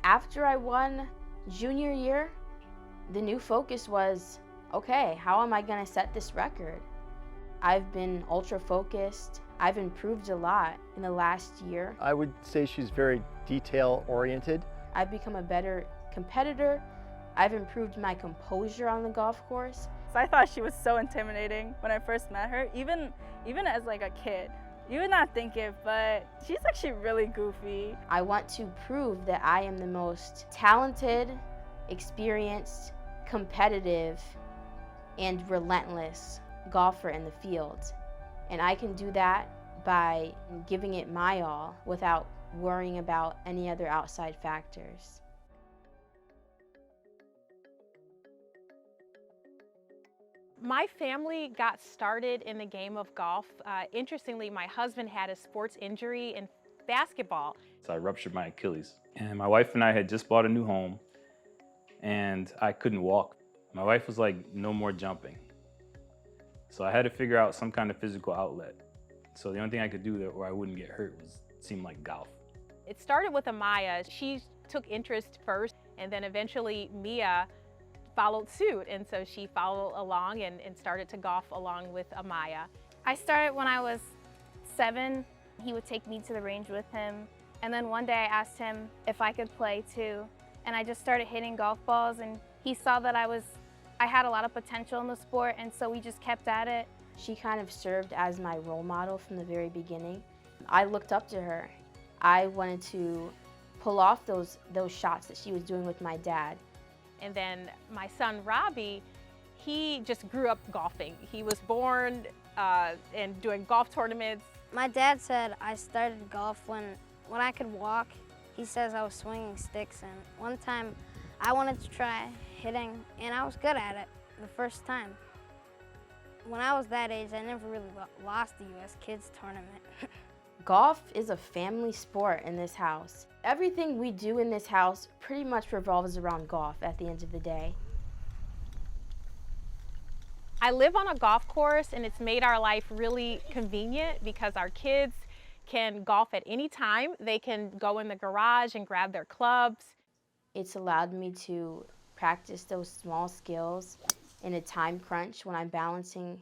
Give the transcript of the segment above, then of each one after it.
After I won junior year, the new focus was, okay, how am I gonna set this record? I've been ultra focused. I've improved a lot in the last year. I would say she's very detail oriented. I've become a better competitor. I've improved my composure on the golf course. So I thought she was so intimidating when I first met her, even as like a kid. You would not think it, but she's actually really goofy. I want to prove that I am the most talented, experienced, competitive, and relentless golfer in the field. And I can do that by giving it my all without worrying about any other outside factors. My family got started in the game of golf. Interestingly, my husband had a sports injury in basketball. So I ruptured my Achilles. And my wife and I had just bought a new home and I couldn't walk. My wife was like, no more jumping. So I had to figure out some kind of physical outlet. So the only thing I could do where I wouldn't get hurt seemed like golf. It started with Amaya. She took interest first, and then eventually Mia followed suit. And so she followed along and started to golf along with Amaya. I started when I was 7. He would take me to the range with him. And then one day I asked him if I could play too. And I just started hitting golf balls, and he saw that I had a lot of potential in the sport, and so we just kept at it. She kind of served as my role model from the very beginning. I looked up to her. I wanted to pull off those shots that she was doing with my dad. And then my son, Robbie, he just grew up golfing. He was born and doing golf tournaments. My dad said I started golf when I could walk. He says I was swinging sticks, and one time I wanted to try hitting, and I was good at it the first time. When I was that age, I never really lost the U.S. Kids Tournament. Golf is a family sport in this house. Everything we do in this house pretty much revolves around golf at the end of the day. I live on a golf course, and it's made our life really convenient because our kids can golf at any time. They can go in the garage and grab their clubs. It's allowed me to practice those small skills in a time crunch when I'm balancing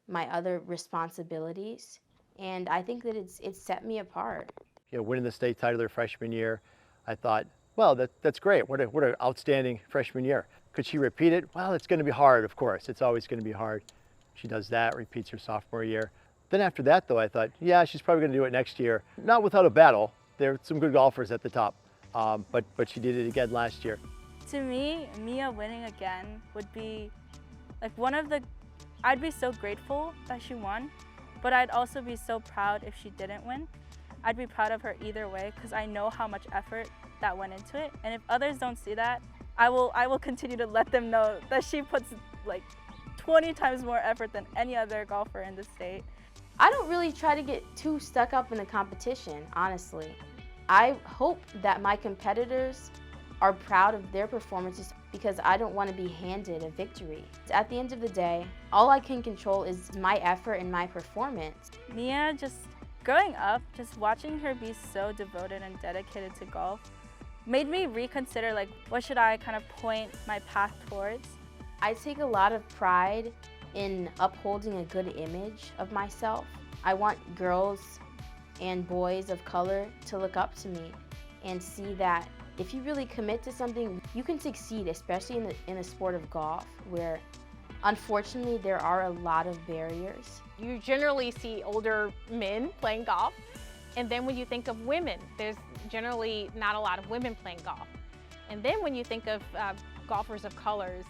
my other responsibilities. And I think that it's set me apart. You know, winning the state title their freshman year, I thought, well, that's great. What an outstanding freshman year. Could she repeat it? Well, it's going to be hard, of course. It's always going to be hard. She does that, repeats her sophomore year. Then after that, though, I thought, yeah, she's probably going to do it next year. Not without a battle. There are some good golfers at the top, but she did it again last year. To me, Mia winning again would be like I'd be so grateful that she won, but I'd also be so proud if she didn't win. I'd be proud of her either way because I know how much effort that went into it. And if others don't see that, I will continue to let them know that she puts like 20 times more effort than any other golfer in the state. I don't really try to get too stuck up in the competition, honestly. I hope that my competitors are proud of their performances because I don't want to be handed a victory. At the end of the day, all I can control is my effort and my performance. Mia, just growing up, just watching her be so devoted and dedicated to golf made me reconsider like what should I kind of point my path towards. I take a lot of pride in upholding a good image of myself. I want girls and boys of color to look up to me and see that if you really commit to something, you can succeed, especially in the sport of golf, where unfortunately there are a lot of barriers. You generally see older men playing golf, and then when you think of women, there's generally not a lot of women playing golf. And then when you think of golfers of colors,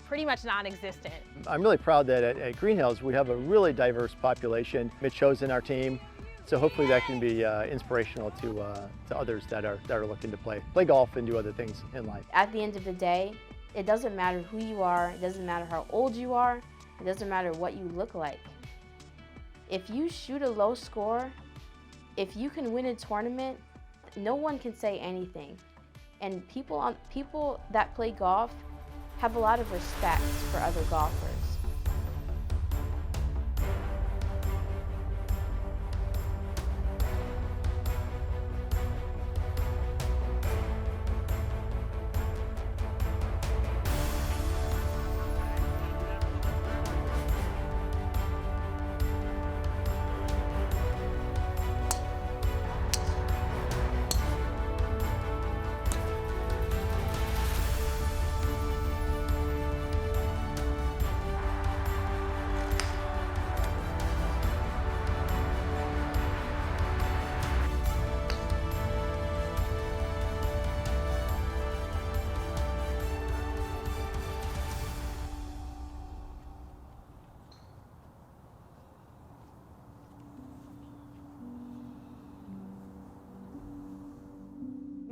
pretty much non-existent. I'm really proud that at Greenhills we have a really diverse population. It shows in our team, so hopefully that can be inspirational to others that are looking to play golf and do other things in life. At the end of the day, it doesn't matter who you are, it doesn't matter how old you are, it doesn't matter what you look like. If you shoot a low score, if you can win a tournament, no one can say anything. And people that play golf have a lot of respect for other golfers.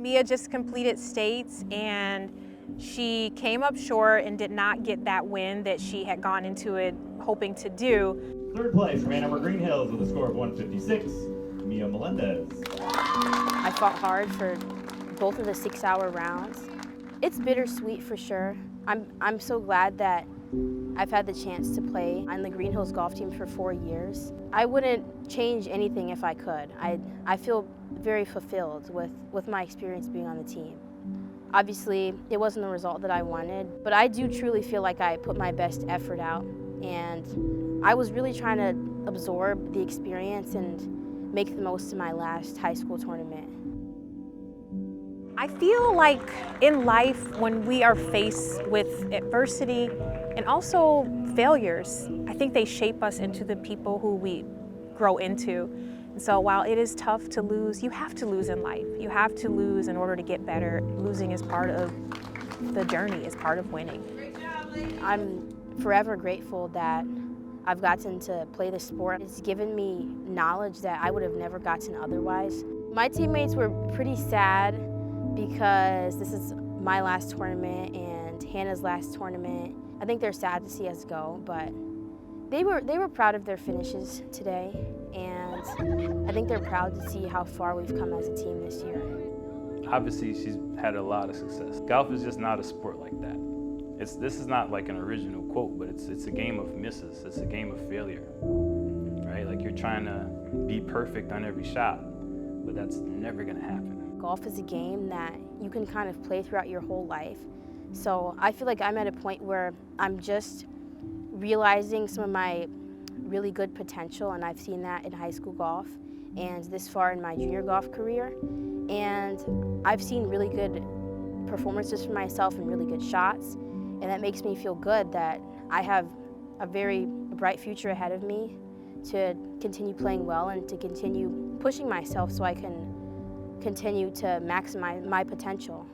Mia just completed states and she came up short and did not get that win that she had gone into it hoping to do. Third place from Arbor Greenhills with a score of 156, Mia Melendez. I fought hard for both of the 6-hour rounds. It's bittersweet for sure. I'm so glad that I've had the chance to play on the Greenhills golf team for 4 years. I wouldn't change anything if I could. I feel very fulfilled with my experience being on the team. Obviously, it wasn't the result that I wanted, but I do truly feel like I put my best effort out, and I was really trying to absorb the experience and make the most of my last high school tournament. I feel like in life, when we are faced with adversity and also failures, I think they shape us into the people who we grow into. And so while it is tough to lose, you have to lose in life. You have to lose in order to get better. Losing is part of the journey, is part of winning. I'm forever grateful that I've gotten to play the sport. It's given me knowledge that I would have never gotten otherwise. My teammates were pretty sad because this is my last tournament and Hannah's last tournament. I think they're sad to see us go, but they were proud of their finishes today, and I think they're proud to see how far we've come as a team this year. Obviously, she's had a lot of success. Golf is just not a sport like that. This is not like an original quote, but it's a game of misses. It's a game of failure, right? Like you're trying to be perfect on every shot, but that's never gonna happen. Golf is a game that you can kind of play throughout your whole life. So I feel like I'm at a point where I'm just realizing some of my really good potential, and I've seen that in high school golf and this far in my junior golf career. And I've seen really good performances for myself and really good shots, and that makes me feel good that I have a very bright future ahead of me to continue playing well and to continue pushing myself so I can continue to maximize my potential.